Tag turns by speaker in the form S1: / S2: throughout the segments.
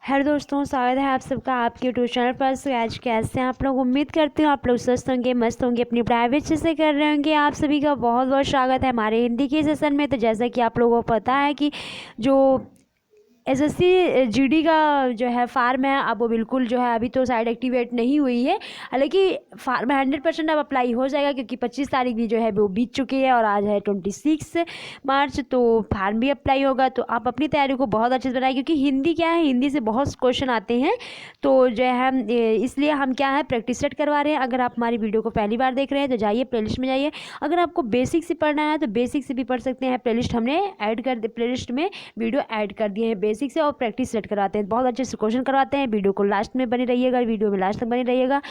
S1: Hello दोस्तों, स्वागत है आप सबका आपके यूट्यूब चैनल पर। सो आज कैसे हैं आप लोग? उम्मीद करती हूँ आप लोग स्वस्थ होंगे, मस्त होंगे, अपनी प्राइवेट से कर रहे होंगे। आप सभी का बहुत बहुत स्वागत है हमारे हिंदी के सेशन में। तो जैसा कि आप लोगों को पता है कि जो एसएससी जीडी का जो है फार्म है, अब वो बिल्कुल जो है अभी तो साइड एक्टिवेट नहीं हुई है। हालांकि फार्म 100% अब अप्लाई हो जाएगा, क्योंकि 25 तारीख भी जो है वो बीत चुकी है और आज है 26 मार्च, तो फार्म भी अप्लाई होगा। तो आप अपनी तैयारी को बहुत अच्छे से बनाएं, क्योंकि हिंदी क्या है, हिंदी से बहुत क्वेश्चन आते हैं। तो जो है इसलिए हम क्या है प्रैक्टिस सेट करवा रहे हैं। अगर आप हमारी वीडियो को पहली बार देख रहे हैं तो जाइए प्लेलिस्ट में जाइए। अगर आपको बेसिक से पढ़ना है तो बेसिक से भी पढ़ सकते हैं। प्लेलिस्ट हमने प्लेलिस्ट में वीडियो ऐड कर दिए हैं बेसिक से, और प्रैक्टिस सेट करवाते हैं, बहुत अच्छे से क्वेश्चन करवाते हैं। वीडियो को लास्ट में बने रहिएगा, वीडियो में लास्ट तक बने रहिएगा,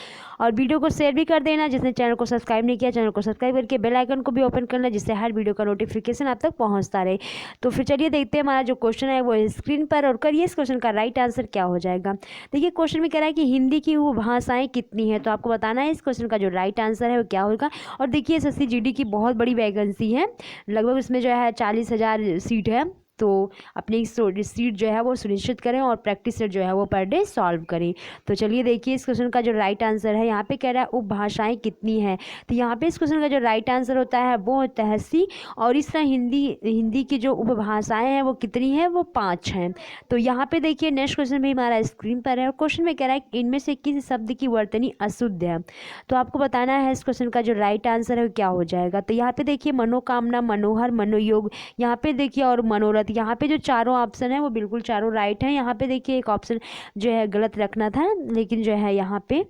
S1: और वीडियो को शेयर भी कर देना। जिसने चैनल को सब्सक्राइब नहीं किया, चैनल को सब्सक्राइब करके बेल आइकन को भी ओपन करना, जिससे हर वीडियो का नोटिफिकेशन आप तक पहुंचता रहे। तो फिर चलिए देखते हैं हमारा जो क्वेश्चन है वो स्क्रीन पर, और करिए इस क्वेश्चन का राइट आंसर क्या हो जाएगा। देखिए क्वेश्चन में कह रहा है कि हिंदी की वो भाषाएं कितनी है, तो आपको बताना है इस क्वेश्चन का जो राइट आंसर है वो क्या होगा। और देखिए एसएससी जीडी की बहुत बड़ी वैकेंसी है, लगभग इसमें जो है 40,000 सीट है। तो अपनी सीट जो है वो सुनिश्चित करें और प्रैक्टिस सेट जो है वो पर डे सॉल्व करें। तो चलिए देखिए इस क्वेश्चन का जो राइट आंसर है, यहाँ पे कह रहा है उपभाषाएं कितनी है। तो यहाँ पे इस क्वेश्चन का जो राइट आंसर होता है वो होता है सी। और इस तरह हिंदी की जो उपभाषाएं हैं वो कितनी है, वो 5 हैं। तो यहाँ पे देखिए नेक्स्ट क्वेश्चन भी हमारा स्क्रीन पर है, और क्वेश्चन में कह रहा है कि इनमें से किस शब्द की वर्तनी अशुद्ध है। तो आपको बताना है इस क्वेश्चन का जो राइट आंसर है वो क्या हो जाएगा। तो यहाँ पे देखिए मनोकामना, मनोहर, मनोयोग, यहाँ पे देखिए और मनोरथ, यहाँ पे जो चारों ऑप्शन है वो बिल्कुल चारों राइट हैं। यहाँ पे देखिए एक ऑप्शन जो है गलत रखना था, लेकिन जो है यहाँ पे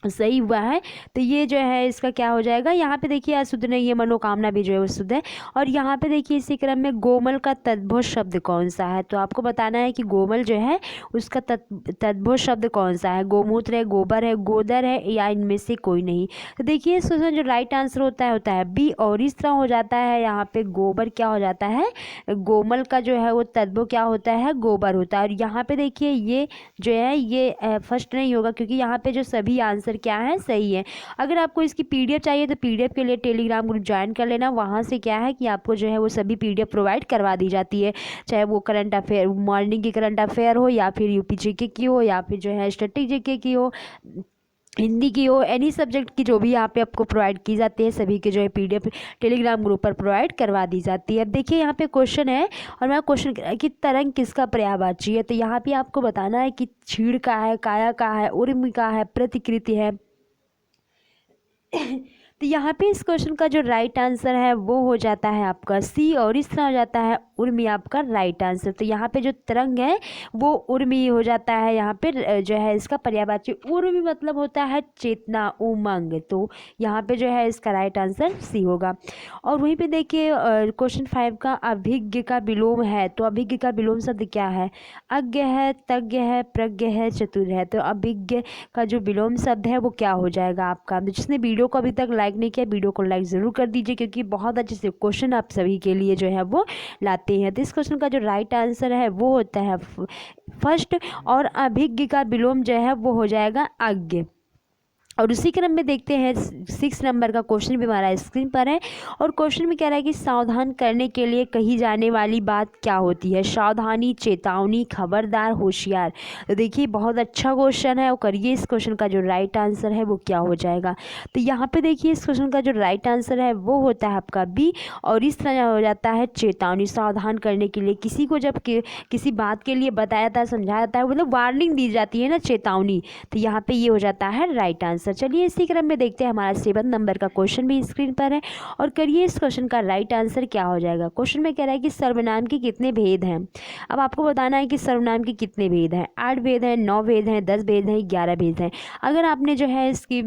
S1: सही हुआ है। तो ये जो है इसका क्या हो जाएगा, यहाँ पे देखिए अशुद्ध नहीं है, मनोकामना भी जो है वो शुद्ध है। और यहाँ पे देखिए इसी क्रम में गोमल का तद्भव शब्द कौन सा है। तो आपको बताना है कि गोमल जो है उसका तद्भव शब्द कौन सा है। गोमूत्र है, गोबर है, गोदर है, या इनमें से कोई नहीं। तो देखिए इस क्वेश्चन जो राइट आंसर होता है बी। और इस तरह हो जाता है यहाँ पे गोबर क्या हो जाता है, गोमल का जो है वो तद्भव क्या होता है, गोबर होता है। और यहाँ पे देखिए ये जो है ये फर्स्ट नहीं होगा, क्योंकि यहाँ पे जो सभी आंसर क्या है सही है। अगर आपको इसकी पीडीएफ चाहिए तो पीडीएफ के लिए टेलीग्राम ग्रुप ज्वाइन कर लेना। वहाँ से क्या है कि आपको जो है वो सभी पीडीएफ प्रोवाइड करवा दी जाती है, चाहे वो करंट अफेयर, मॉर्निंग की करंट अफेयर हो, या फिर यूपी जीके की हो, या फिर जो है स्टैटिक जीके की हो, हिंदी की हो, एनी सब्जेक्ट की जो भी यहाँ पे आपको प्रोवाइड की जाती है, सभी के जो है पीडीएफ टेलीग्राम ग्रुप पर प्रोवाइड करवा दी जाती है। अब देखिए यहाँ पे क्वेश्चन है, और मैं क्वेश्चन कि तरंग किसका पर्यायवाची है। तो यहाँ पे आपको बताना है कि छीड़ का है, काया का है, उर्मी का है, प्रतिकृति है। तो यहाँ पे इस क्वेश्चन का जो राइट आंसर है वो हो जाता है आपका सी। और इस तरह हो जाता है उर्मी आपका राइट आंसर। तो यहाँ पे जो तरंग है वो उर्मी हो जाता है। यहाँ पे जो है इसका पर्यायवाची उर्मी मतलब होता है चेतना, उमंग। तो यहाँ पे जो है इसका राइट आंसर सी होगा। और वहीं पे देखिए क्वेश्चन 5 का अभिज्ञ का विलोम है। तो अभिज्ञ का विलोम शब्द क्या है, अज्ञ है, तज्ञ है, प्रज्ञ है, चतुर है। तो अभिज्ञ का जो विलोम शब्द है वो क्या हो जाएगा आपका। जिसने वीडियो को अभी तक लाइक नहीं किया, वीडियो को लाइक ज़रूर कर दीजिए, क्योंकि बहुत अच्छे से क्वेश्चन आप सभी के लिए जो है वो लाते हैं। तो इस क्वेश्चन का जो राइट आंसर है वो होता है फर्स्ट। और अभिज्ञ का विलोम जो है वो हो जाएगा अज्ञ। और उसी क्रम में देखते हैं 6 नंबर का क्वेश्चन भी हमारा स्क्रीन पर है, और क्वेश्चन में कह रहा है कि सावधान करने के लिए कही जाने वाली बात क्या होती है। सावधानी, चेतावनी, खबरदार, होशियार। तो देखिए बहुत अच्छा क्वेश्चन है, और करिए इस क्वेश्चन का जो राइट आंसर है वो क्या हो जाएगा। तो यहाँ पे देखिए इस क्वेश्चन का जो राइट आंसर है वो होता है आपका बी। और इस तरह हो जाता है चेतावनी। सावधान करने के लिए किसी को जब किसी बात के लिए बताया जाता है, समझाया जाता है, मतलब वार्निंग दी जाती है ना, चेतावनी। तो यहाँ पे ये हो जाता है राइट आंसर। चलिए इसी क्रम में देखते हैं हमारा 7 नंबर का क्वेश्चन भी स्क्रीन पर है, और करिए इस क्वेश्चन का राइट आंसर क्या हो जाएगा। क्वेश्चन में कह रहा है कि सर्वनाम के कितने भेद हैं। अब आपको बताना है कि सर्वनाम के कितने भेद हैं। 8 भेद हैं, 9 भेद हैं, 10 भेद हैं, 11 भेद हैं। अगर आपने जो है इसकी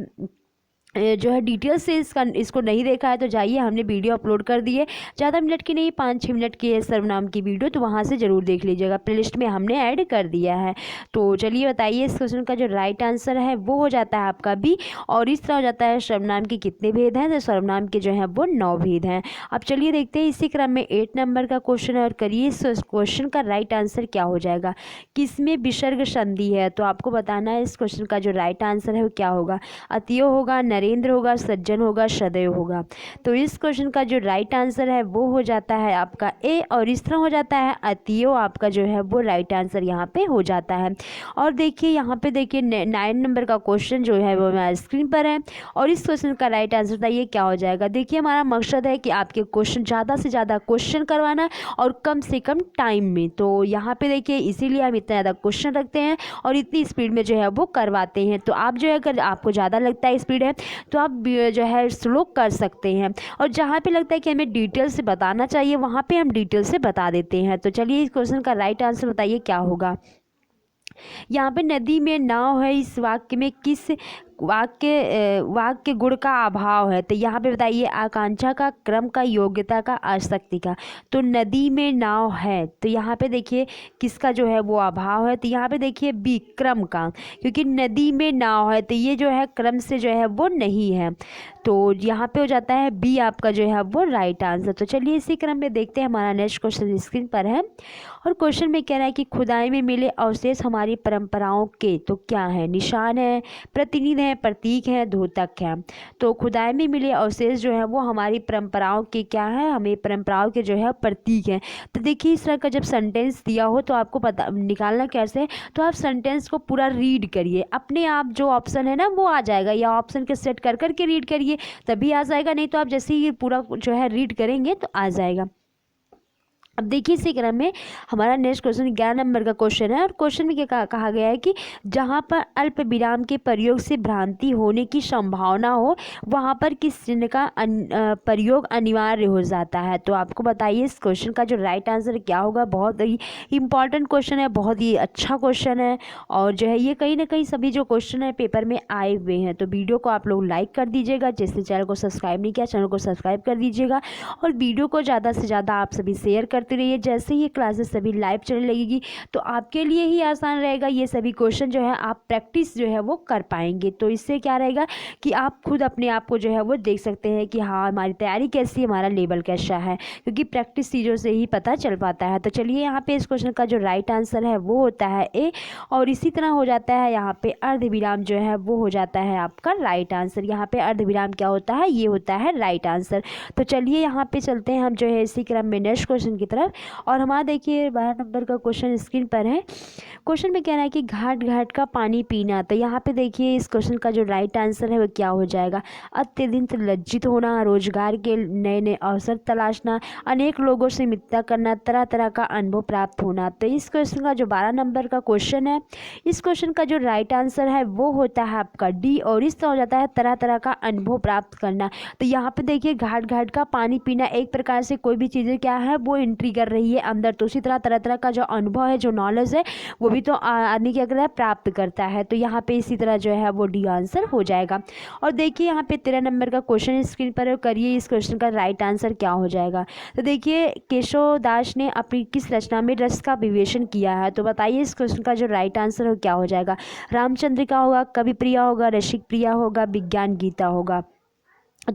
S1: जो है डिटेल्स से इसको नहीं देखा है तो जाइए, हमने वीडियो अपलोड कर दी है, ज़्यादा मिनट की नहीं, 5-6 मिनट की है सर्वनाम की वीडियो, तो वहाँ से ज़रूर देख लीजिएगा, प्लेलिस्ट में हमने ऐड कर दिया है। तो चलिए बताइए इस क्वेश्चन का जो राइट आंसर है वो हो जाता है आपका बी। और इस तरह हो जाता है सर्वनाम के कितने भेद हैं। तो सर्वनाम के जो है वो 9 भेद हैं। अब चलिए देखते हैं इसी क्रम में 8 नंबर का क्वेश्चन है, और करिए इस क्वेश्चन का राइट आंसर क्या हो जाएगा। किसमें विसर्ग संधि है। तो आपको बताना है इस क्वेश्चन का जो राइट आंसर है वो क्या होगा। अतियो होगा, नरेंद्र होगा, सज्जन होगा, सदैव होगा। तो इस क्वेश्चन का जो राइट आंसर है वो हो जाता है आपका ए, और इस तरह हो जाता है अतियो आपका जो है वो राइट आंसर यहाँ पे हो जाता है। और देखिए यहाँ पे देखिए 9 नंबर का क्वेश्चन जो है वो हमारे स्क्रीन पर है, और इस क्वेश्चन का राइट आंसर बताइए क्या हो जाएगा। देखिए हमारा मकसद है कि आपके क्वेश्चन ज़्यादा से ज़्यादा क्वेश्चन करवाना और कम से कम टाइम में। तो यहाँ पे देखिए इसीलिए हम इतना ज़्यादा क्वेश्चन रखते हैं और इतनी स्पीड में जो है वो करवाते हैं। तो आप जो है अगर आपको ज़्यादा लगता है स्पीड है तो आप जो है स्लो कर सकते हैं, और जहाँ पे लगता है कि हमें डिटेल से बताना चाहिए वहाँ पे हम डिटेल से बता देते हैं। तो चलिए इस क्वेश्चन का राइट आंसर बताइए क्या होगा। यहाँ पे नदी में नाव है, इस वाक्य में किस वाक्य गुण का अभाव है। तो यहाँ पे बताइए आकांक्षा का, क्रम का, योग्यता का, आसक्ति का। तो नदी में नाव है तो यहाँ पे देखिए किसका जो है वो अभाव है। तो यहाँ पे देखिए बी, क्रम का, क्योंकि नदी में नाव है तो ये जो है क्रम से जो है वो नहीं है। तो यहाँ पे हो जाता है बी आपका जो है वो राइट आंसर। तो चलिए इसी क्रम में देखते हैं हमारा नेक्स्ट क्वेश्चन स्क्रीन पर है, और क्वेश्चन में कह रहा है कि खुदाई में मिले अवशेष हमारी परंपराओं के तो क्या है। निशान है, प्रतिनिधि है, प्रतीक है, द्योतक है। तो खुदाई में मिले अवशेष जो है वो हमारी परंपराओं के क्या है, हमें परंपराओं के जो है प्रतीक है। तो देखिए इस तरह का जब सेंटेंस दिया हो तो आपको पता निकालना कैसे, तो आप सेंटेंस को पूरा रीड करिए, अपने आप जो ऑप्शन है ना वो आ जाएगा, या ऑप्शन के सेट कर करके रीड करिए तभी आ जाएगा, नहीं तो आप जैसे ही पूरा जो है रीड करेंगे तो आ जाएगा। अब देखिए इसी क्रम में हमारा नेक्स्ट क्वेश्चन 11 नंबर का क्वेश्चन है, और क्वेश्चन में क्या कहा गया है कि जहाँ पर अल्प विराम के प्रयोग से भ्रांति होने की संभावना हो वहाँ पर किस चिन्ह का प्रयोग अनिवार्य हो जाता है। तो आपको बताइए इस क्वेश्चन का जो राइट आंसर क्या होगा। बहुत ही इंपॉर्टेंट क्वेश्चन है, बहुत ही अच्छा क्वेश्चन है, और जो है ये कहीं ना कहीं सभी जो क्वेश्चन है पेपर में आए हुए हैं। तो वीडियो को आप लोग लाइक कर दीजिएगा, जिससे चैनल को सब्सक्राइब नहीं किया चैनल को सब्सक्राइब कर दीजिएगा, और वीडियो को ज़्यादा से ज़्यादा आप सभी शेयर करते रहिए। जैसे ही क्लासेस सभी लाइव चलने लगेगी तो आपके लिए ही आसान रहेगा, ये सभी क्वेश्चन जो है आप प्रैक्टिस जो है वो कर पाएंगे। तो इससे क्या रहेगा कि आप खुद अपने आप को जो है वो देख सकते हैं कि हाँ हमारी तैयारी कैसी है, हमारा लेवल कैसा है, क्योंकि प्रैक्टिस चीज़ों से ही पता चल पाता है। तो चलिए यहाँ पे इस क्वेश्चन का जो राइट आंसर है वो होता है ए, और इसी तरह हो जाता है यहाँ पे अर्धविराम जो है वो हो जाता है आपका राइट आंसर। यहाँ पे अर्धविराम क्या होता है, ये होता है राइट आंसर। तो चलिए यहाँ पे चलते हैं हम जो है इसी क्रम में नेक्स्ट क्वेश्चन की तरफ, और हमारा देखिए 12 नंबर का क्वेश्चन स्क्रीन पर है। क्वेश्चन में कह रहा है कि घाट घाट का पानी पीना। तो यहाँ पे देखिए इस क्वेश्चन का जो राइट आंसर है वो क्या हो जाएगा। अत्यधिक लज्जित होना, रोजगार के नए नए अवसर तलाशना, अनेक लोगों से मित्रता करना, तरह तरह का अनुभव प्राप्त होना। तो इस क्वेश्चन का जो 12 नंबर का क्वेश्चन है, इस क्वेश्चन का जो राइट आंसर है वो होता है आपका डी, और इस तरह हो जाता है तरह तरह का अनुभव प्राप्त करना। तो यहाँ पे देखिए घाट घाट का पानी पीना एक प्रकार से कोई भी चीज़ें क्या है वो एंट्री कर रही है अंदर, तो उसी तरह तरह तरह का जो अनुभव है, जो नॉलेज है वो भी तो आदमी क्या करता है, प्राप्त करता है। तो यहाँ पे इसी तरह जो है वो डी आंसर हो जाएगा। और देखिए यहाँ पे 13 नंबर का क्वेश्चन स्क्रीन पर करिए इस क्वेश्चन का राइट आंसर क्या हो जाएगा। तो देखिए केशवदास ने अपनी किस रचना में रस का विवेचन किया है। तो बताइए इस क्वेश्चन का जो राइट आंसर हो क्या हो जाएगा। रामचंद्रिका होगा, कवि प्रिया होगा, रसिक प्रिया होगा, विज्ञान गीता होगा।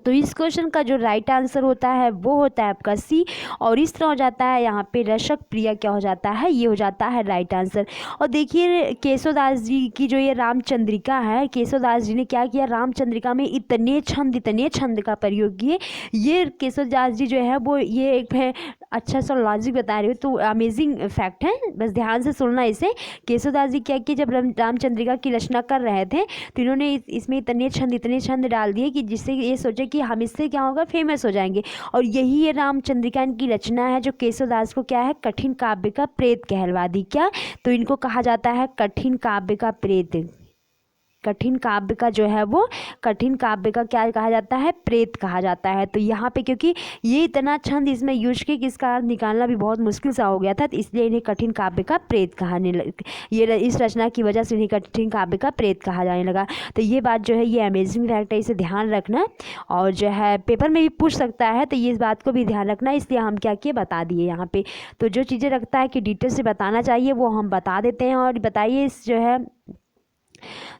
S1: तो इस क्वेश्चन का जो राइट आंसर होता है वो होता है आपका सी, और इस तरह हो जाता है यहाँ पे रसक प्रिया क्या हो जाता है, ये हो जाता है राइट आंसर। और देखिए केशवदास जी की जो ये रामचंद्रिका है, केशवदास जी ने क्या किया, रामचंद्रिका में इतने छंद का प्रयोग किए। ये केशवदास जी जो है वो ये एक है अच्छा सा लॉजिक बता रही हूँ, तो अमेजिंग फैक्ट है, बस ध्यान से सुनना इसे। केशवदास जी क्या किए, जब रामचंद्रिका की रचना कर रहे थे तो इन्होंने इसमें इतने छंद डाल दिए कि जिससे ये सोचे कि हम इससे क्या होगा, फेमस हो जाएंगे। और यही ये रामचंद्रिका की रचना है जो केशवदास को क्या है, कठिन काव्य का प्रेत कहलवा दी। क्या, तो इनको कहा जाता है कठिन काव्य का प्रेत। कठिन काव्य का जो है वो, कठिन काव्य का क्या कहा जाता है, प्रेत कहा जाता है। तो यहाँ पे क्योंकि ये इतना छंद इसमें यूज के किसका निकालना भी बहुत मुश्किल सा हो गया था, तो इसलिए इन्हें कठिन काव्य का प्रेत ये इस रचना की वजह से इन्हें कठिन काव्य का प्रेत कहा जाने लगा। तो ये बात जो है ये अमेजिंग फैक्ट है, इसे ध्यान रखना, और जो है पेपर में भी पूछ सकता है, तो ये इस बात को भी ध्यान रखना, इसलिए हम क्या किए बता दिए यहाँ पे। तो जो चीज़ें रखता है कि डिटेल से बताना चाहिए वो हम बता देते हैं। और बताइए इस जो है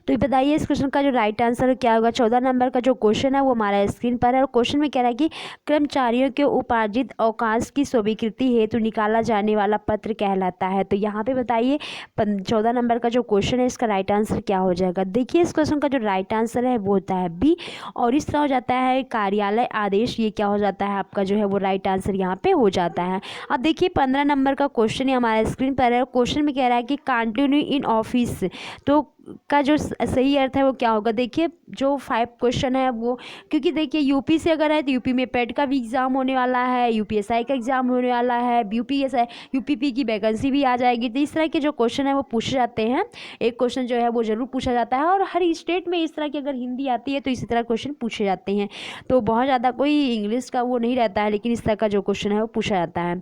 S1: तो ये बताइए इस क्वेश्चन का जो राइट आंसर क्या होगा। 14 नंबर का जो क्वेश्चन है वो हमारा स्क्रीन पर है और क्वेश्चन में कह रहा है कि कर्मचारियों के उपार्जित अवकाश की स्वीकृति हेतु निकाला जाने वाला पत्र कहलाता है। तो यहाँ पे बताइए 14 नंबर का जो क्वेश्चन है इसका राइट आंसर क्या हो जाएगा। देखिए इस क्वेश्चन का जो राइट आंसर है वो होता है बी और इस तरह हो जाता है कार्यालय आदेश। ये क्या हो जाता है आपका जो है वो राइट आंसर यहाँ पे हो जाता है। अब देखिए 15 नंबर का क्वेश्चन है हमारे स्क्रीन पर है। क्वेश्चन में कह रहा है कि कंटिन्यू इन ऑफिस तो का जो सही अर्थ है वो क्या होगा। देखिए जो 5 क्वेश्चन है वो, क्योंकि देखिए यूपी से अगर है तो यूपी में पेट का भी एग्ज़ाम होने वाला है, यूपीएसआई का एग्ज़ाम होने वाला है, यूपीपी की वैकेंसी भी आ जाएगी। तो इस तरह के जो क्वेश्चन है वो पूछे जाते हैं। एक क्वेश्चन जो है वो ज़रूर पूछा जाता है और हर स्टेट में इस तरह की अगर हिंदी आती है तो इसी तरह क्वेश्चन पूछे जाते हैं। तो बहुत ज़्यादा कोई इंग्लिश का वो नहीं रहता है, लेकिन इस तरह का जो क्वेश्चन है वो पूछा जाता है।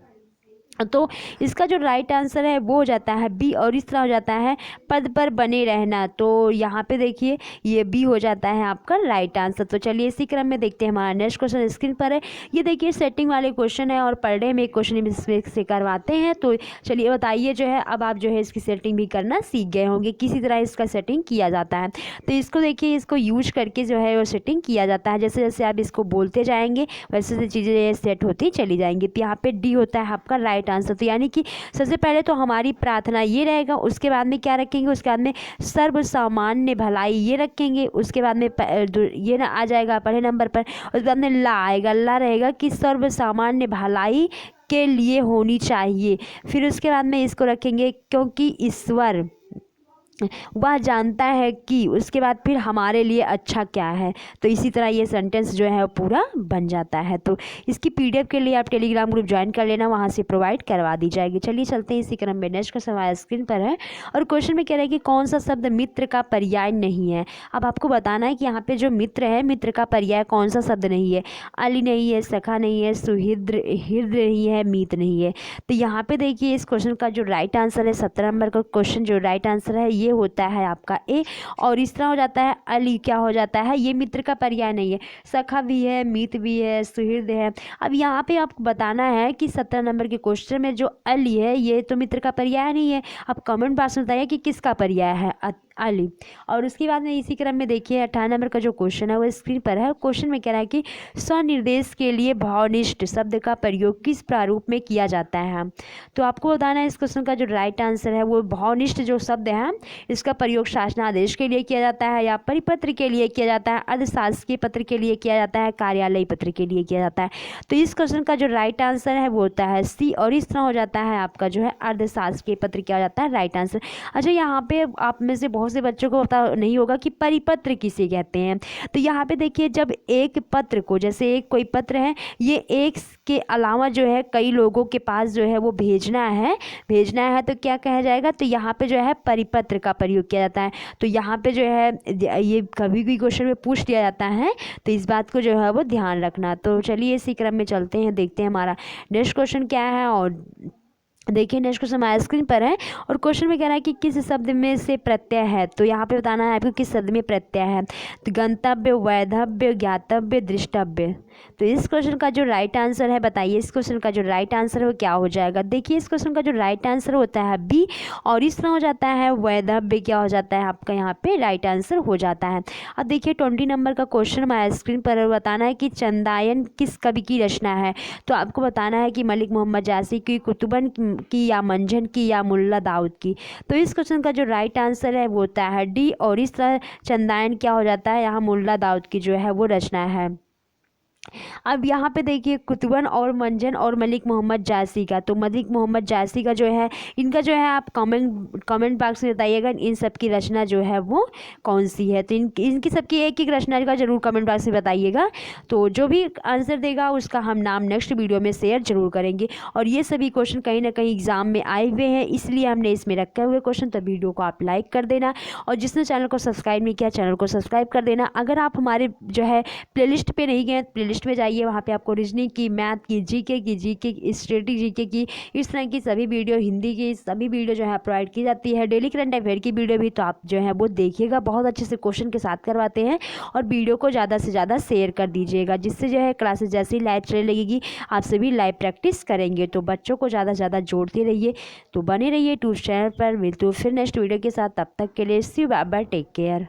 S1: तो इसका जो राइट आंसर है वो हो जाता है बी और इस तरह हो जाता है पद पर बने रहना। तो यहाँ पे देखिए ये बी हो जाता है आपका राइट आंसर। तो चलिए इसी क्रम में देखते हैं हमारा नेक्स्ट क्वेश्चन स्क्रीन पर है। ये देखिए सेटिंग वाले क्वेश्चन है और पर डे में एक क्वेश्चन इसमें से करवाते हैं। तो चलिए बताइए जो है अब आप जो है इसकी सेटिंग भी करना सीख गए होंगे, किसी तरह इसका सेटिंग किया जाता है। तो इसको देखिए इसको यूज करके जो है वो सेटिंग किया जाता है। जैसे जैसे आप इसको बोलते जाएंगे वैसे वैसे चीज़ें सेट होती चली जाएंगी। तो यहाँ पे डी होता है आपका राइट आंसर। तो यानी कि सबसे पहले तो हमारी प्रार्थना ये रहेगा, उसके बाद में क्या रखेंगे, उसके बाद में सर्व सामान्य भलाई ये रखेंगे, उसके बाद में ये ना आ जाएगा पहले नंबर पर, उसके बाद में ला आएगा, ला रहेगा कि सर्व सामान्य भलाई के लिए होनी चाहिए। फिर उसके बाद में इसको रखेंगे क्योंकि ईश्वर वह जानता है कि, उसके बाद फिर हमारे लिए अच्छा क्या है। तो इसी तरह ये सेंटेंस जो है वो पूरा बन जाता है। तो इसकी पीडीएफ के लिए आप टेलीग्राम ग्रुप ज्वाइन कर लेना, वहाँ से प्रोवाइड करवा दी जाएगी। चलिए चलते हैं इसी क्रम में। नेक्स्ट का सवाल स्क्रीन पर है और क्वेश्चन में कह रहा है कि कौन सा शब्द मित्र का पर्याय नहीं है। अब आपको बताना है कि यहाँ पे जो मित्र है, मित्र का पर्याय कौन सा शब्द नहीं है। अली नहीं है, सखा नहीं है, सुहृद नहीं है, मीत नहीं है। तो यहाँ पे देखिए इस क्वेश्चन का जो राइट आंसर है 17 नंबर का क्वेश्चन जो राइट आंसर है ये होता है आपका ए और इस तरह हो जाता है अली क्या हो जाता है, ये मित्र का पर्याय नहीं है। सखा भी है, मीत भी है, सुहृद है। अब यहाँ पे आपको बताना है कि 17 नंबर के क्वेश्चन में जो अली है ये तो मित्र का पर्याय नहीं है। अब कमेंट बॉक्स में बताइए कि किसका पर्याय है अली। और उसके बाद में इसी क्रम में देखिए 18 नंबर का जो क्वेश्चन है वो स्क्रीन पर है। क्वेश्चन में कह रहा है कि स्वनिर्देश के लिए भावनिष्ठ शब्द का प्रयोग किस प्रारूप में किया जाता है। तो आपको बताना है इस क्वेश्चन का जो राइट आंसर है वो भावनिष्ठ जो शब्द है इसका प्रयोग शासनादेश के लिए किया जाता है या परिपत्र के लिए किया जाता है, अर्धशासकीय पत्र के लिए किया जाता है, कार्यालय पत्र के लिए किया जाता है। तो इस क्वेश्चन का जो राइट आंसर है वो होता है सी और इस तरह हो जाता है आपका जो है अर्धशासकीय पत्र किया जाता है राइट आंसर। अच्छा यहाँ पे आप में से बहुत से बच्चों को पता नहीं होगा कि परिपत्र किसे कहते हैं। तो यहाँ पे देखिए जब एक पत्र को, जैसे एक कोई पत्र है ये एक के अलावा जो है कई लोगों के पास जो है वो भेजना है तो क्या कहा जाएगा, तो यहाँ पे जो है परिपत्र का प्रयोग किया जाता है। तो यहाँ पे जो है ये कभी भी क्वेश्चन में पूछ लिया जाता है तो इस बात को जो है वो ध्यान रखना। तो चलिए इसी क्रम में चलते हैं, देखते हैं हमारा नेक्स्ट क्वेश्चन क्या है। और देखिए नेक्स्ट क्वेश्चन हमारे स्क्रीन पर है और क्वेश्चन में कह रहा है कि किस शब्द में से प्रत्यय है। तो यहाँ पे बताना है आपको किस शब्द में प्रत्यय है। तो गंतव्य, वैधव्य, ज्ञातव्य, दृष्टव्य। तो इस क्वेश्चन का जो राइट आंसर है बताइए इस क्वेश्चन का जो राइट आंसर है क्या हो जाएगा। देखिए इस क्वेश्चन का जो राइट आंसर होता है बी और इस तरह हो जाता है वैधव्य क्या हो जाता है आपका यहाँ पे राइट आंसर हो जाता है। अब देखिए 20 नंबर का क्वेश्चन हमारे स्क्रीन पर बताना है कि चंदायन किस कवि की रचना है। तो आपको बताना है कि मलिक मोहम्मद जासी की, कुतुबन की या मंझन की या मुल्ला दाऊद की। तो इस क्वेश्चन का जो राइट आंसर है वो होता है डी और इस तरह चंदायन क्या हो जाता है यहाँ मुल्ला दाऊद की जो है वो रचना है। अब यहाँ पे देखिए कुतुबन और मंजन और मलिक मोहम्मद जासी का, तो मलिक मोहम्मद जासी का जो है इनका जो है आप कमेंट बॉक्स में बताइएगा इन सब की रचना जो है वो कौन सी है। तो इनकी सबकी एक एक रचना का जरूर कमेंट बॉक्स में बताइएगा। तो जो भी आंसर देगा उसका हम नाम नेक्स्ट वीडियो में शेयर जरूर करेंगे। और ये सभी क्वेश्चन कहीं ना कहीं एग्जाम में आए हुए हैं इसलिए हमने इसमें रखे हुए क्वेश्चन। तो वीडियो को आप लाइक कर देना और जिसने चैनल को सब्सक्राइब नहीं किया चैनल को सब्सक्राइब कर देना। अगर आप हमारे जो है प्लेलिस्ट पे नहीं गए प्लेलिस्ट प्लेलिस्ट में जाइए, वहाँ पे आपको रीजनिंग की, मैथ की, जीके की, स्टेटिक जीके की, इस तरह की सभी वीडियो, हिंदी की सभी वीडियो जो है प्रोवाइड की जाती है। डेली करंट अफेयर की वीडियो भी तो आप जो है वो देखिएगा, बहुत अच्छे से क्वेश्चन के साथ करवाते हैं। और वीडियो को ज़्यादा से ज़्यादा शेयर कर दीजिएगा, जिससे जो है क्लासेस जैसी लाइव चलने लगेगी आप सभी लाइव प्रैक्टिस करेंगे। तो बच्चों को ज़्यादा से ज़्यादा जोड़ते रहिए। तो बने रहिए ट्यूब चैनल पर। मिलते हो फिर नेक्स्ट वीडियो के साथ, तब तक के लिए see you, bye bye, take care.